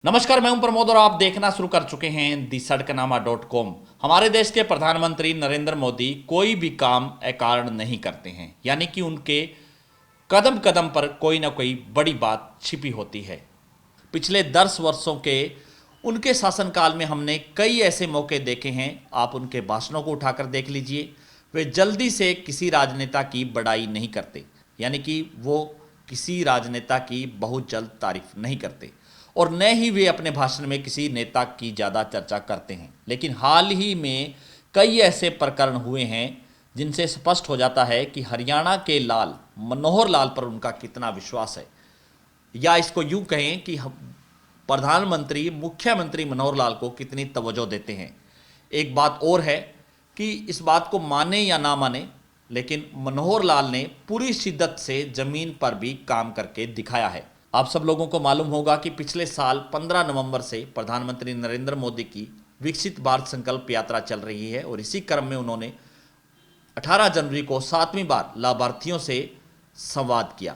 नमस्कार, मैं हूं प्रमोद और आप देखना शुरू कर चुके हैं दी सड़कनामा.com। हमारे देश के प्रधानमंत्री नरेंद्र मोदी कोई भी काम अकारण नहीं करते हैं, यानी कि उनके कदम कदम पर कोई ना कोई बड़ी बात छिपी होती है। पिछले 10 वर्षों के उनके शासनकाल में हमने कई ऐसे मौके देखे हैं। आप उनके भाषणों को उठाकर देख लीजिए। वे जल्दी से किसी राजनेता की बड़ाई नहीं करते, यानी कि वो किसी राजनेता की बहुत जल्द तारीफ नहीं करते और न ही वे अपने भाषण में किसी नेता की ज़्यादा चर्चा करते हैं। लेकिन हाल ही में कई ऐसे प्रकरण हुए हैं जिनसे स्पष्ट हो जाता है कि हरियाणा के लाल मनोहर लाल पर उनका कितना विश्वास है, या इसको यूं कहें कि प्रधानमंत्री मुख्यमंत्री मनोहर लाल को कितनी तवज्जो देते हैं। एक बात और है कि इस बात को माने या ना माने, लेकिन मनोहर लाल ने पूरी शिद्दत से जमीन पर भी काम करके दिखाया है। आप सब लोगों को मालूम होगा कि पिछले साल 15 नवंबर से प्रधानमंत्री नरेंद्र मोदी की विकसित भारत संकल्प यात्रा चल रही है और इसी क्रम में उन्होंने 18 जनवरी को 7वीं बार लाभार्थियों से संवाद किया।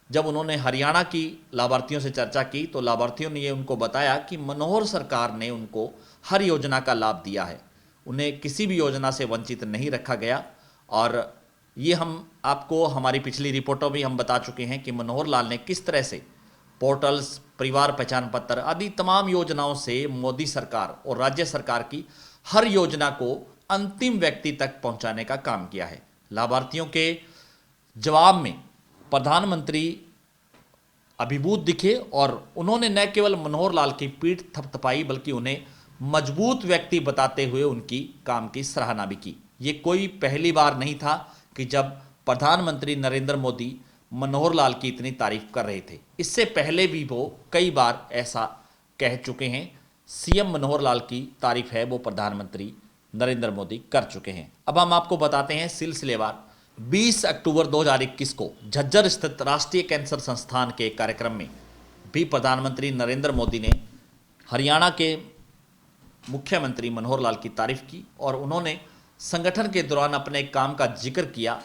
जब उन्होंने हरियाणा की लाभार्थियों से चर्चा की तो लाभार्थियों ने ये उनको बताया कि मनोहर सरकार ने उनको हर योजना का लाभ दिया है, उन्हें किसी भी योजना से वंचित नहीं रखा गया। और ये हम आपको हमारी पिछली रिपोर्टों में हम बता चुके हैं कि मनोहर लाल ने किस तरह से पोर्टल्स, परिवार पहचान पत्र आदि तमाम योजनाओं से मोदी सरकार और राज्य सरकार की हर योजना को अंतिम व्यक्ति तक पहुंचाने का काम किया है। लाभार्थियों के जवाब में प्रधानमंत्री अभिभूत दिखे और उन्होंने न केवल मनोहर लाल की पीठ थपथपाई बल्कि उन्हें मजबूत व्यक्ति बताते हुए उनकी काम की सराहना भी की। ये कोई पहली बार नहीं था कि जब प्रधानमंत्री नरेंद्र मोदी मनोहर लाल की इतनी तारीफ कर रहे थे। इससे पहले भी वो कई बार ऐसा कह चुके हैं। सीएम मनोहर लाल की तारीफ है वो प्रधानमंत्री नरेंद्र मोदी कर चुके हैं। अब हम आपको बताते हैं सिलसिलेवार। 20 अक्टूबर 2021 को झज्जर स्थित राष्ट्रीय कैंसर संस्थान के कार्यक्रम में भी प्रधानमंत्री नरेंद्र मोदी ने हरियाणा के मुख्यमंत्री मनोहर लाल की तारीफ की और उन्होंने संगठन के दौरान अपने काम का जिक्र किया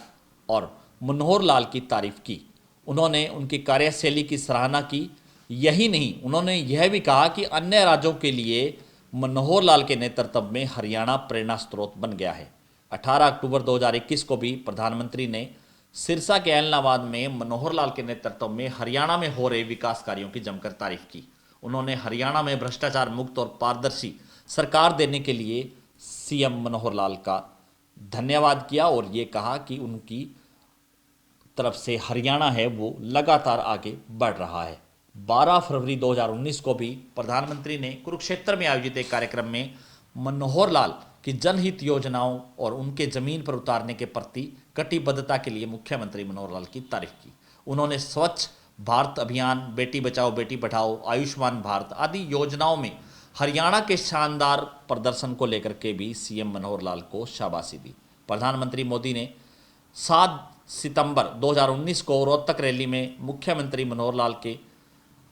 और मनोहर लाल की तारीफ की। उन्होंने उनकी कार्यशैली की सराहना की। यही नहीं, उन्होंने यह भी कहा कि अन्य राज्यों के लिए मनोहर लाल के नेतृत्व में हरियाणा प्रेरणा स्रोत बन गया है। 18 अक्टूबर 2021 को भी प्रधानमंत्री ने सिरसा के ऐलनाबाद में मनोहर लाल के नेतृत्व में हरियाणा में हो रहे विकास कार्यों की जमकर तारीफ की। उन्होंने हरियाणा में भ्रष्टाचार मुक्त और पारदर्शी सरकार देने के लिए सीएम मनोहर लाल का धन्यवाद किया और ये कहा कि उनकी तरफ से हरियाणा है वो लगातार आगे बढ़ रहा है। 12 फरवरी 2019 को भी प्रधानमंत्री ने कुरुक्षेत्र में आयोजित एक कार्यक्रम में मनोहर लाल की जनहित योजनाओं और उनके जमीन पर उतारने के प्रति कटिबद्धता के लिए मुख्यमंत्री मनोहर लाल की तारीफ की। उन्होंने स्वच्छ भारत अभियान, बेटी बचाओ बेटी पढ़ाओ, आयुष्मान भारत आदि योजनाओं में हरियाणा के शानदार प्रदर्शन को लेकर के भी सीएम मनोहर लाल को शाबाशी दी। प्रधानमंत्री मोदी ने 7 सितंबर 2019 को रोहतक रैली में मुख्यमंत्री मनोहर लाल के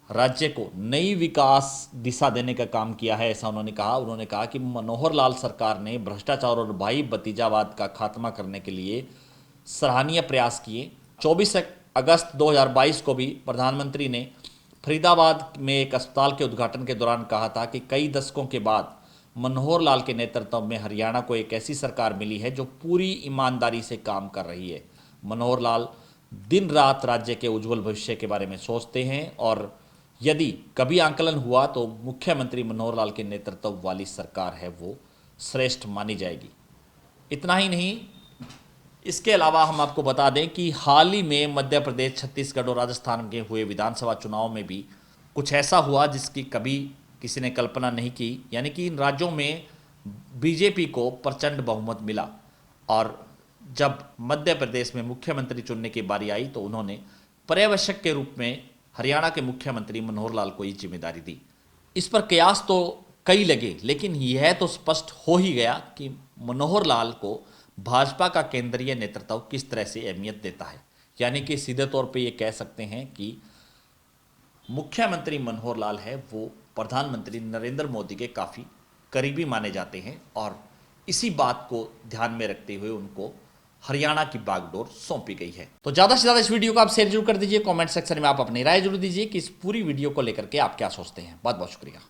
राज्य को नई विकास दिशा देने का काम किया है, ऐसा उन्होंने कहा। उन्होंने कहा कि मनोहर लाल सरकार ने भ्रष्टाचार और भाई भतीजावाद का खात्मा करने के लिए सराहनीय प्रयास किए। 24 अगस्त 2022 को भी प्रधानमंत्री ने फरीदाबाद में एक अस्पताल के उद्घाटन के दौरान कहा था कि कई दशकों के बाद मनोहर लाल के नेतृत्व में हरियाणा को एक ऐसी सरकार मिली है जो पूरी ईमानदारी से काम कर रही है। मनोहर लाल दिन रात राज्य के उज्जवल भविष्य के बारे में सोचते हैं और यदि कभी आंकलन हुआ तो मुख्यमंत्री मनोहर लाल के नेतृत्व वाली सरकार है वो श्रेष्ठ मानी जाएगी। इतना ही नहीं, इसके अलावा हम आपको बता दें कि हाल ही में मध्य प्रदेश, छत्तीसगढ़ और राजस्थान के हुए विधानसभा चुनाव में भी कुछ ऐसा हुआ जिसकी कभी किसी ने कल्पना नहीं की, यानी कि इन राज्यों में बीजेपी को प्रचंड बहुमत मिला और जब मध्य प्रदेश में मुख्यमंत्री चुनने की बारी आई तो उन्होंने पर्यवेक्षक के रूप में हरियाणा के मुख्यमंत्री मनोहर लाल को ये जिम्मेदारी दी। इस पर कयास तो कई लगे, लेकिन यह तो स्पष्ट हो ही गया कि मनोहर लाल को भाजपा का केंद्रीय नेतृत्व किस तरह से अहमियत देता है। यानी कि सीधे तौर पे ये कह सकते हैं कि मुख्यमंत्री मनोहर लाल है वो प्रधानमंत्री नरेंद्र मोदी के काफ़ी करीबी माने जाते हैं और इसी बात को ध्यान में रखते हुए उनको हरियाणा की बागडोर सौंपी गई है। तो ज्यादा से ज्यादा इस वीडियो को आप शेयर जरूर कर दीजिए। कमेंट सेक्शन में आप अपनी राय जरूर दीजिए कि इस पूरी वीडियो को लेकर के आप क्या सोचते हैं। बहुत बहुत शुक्रिया।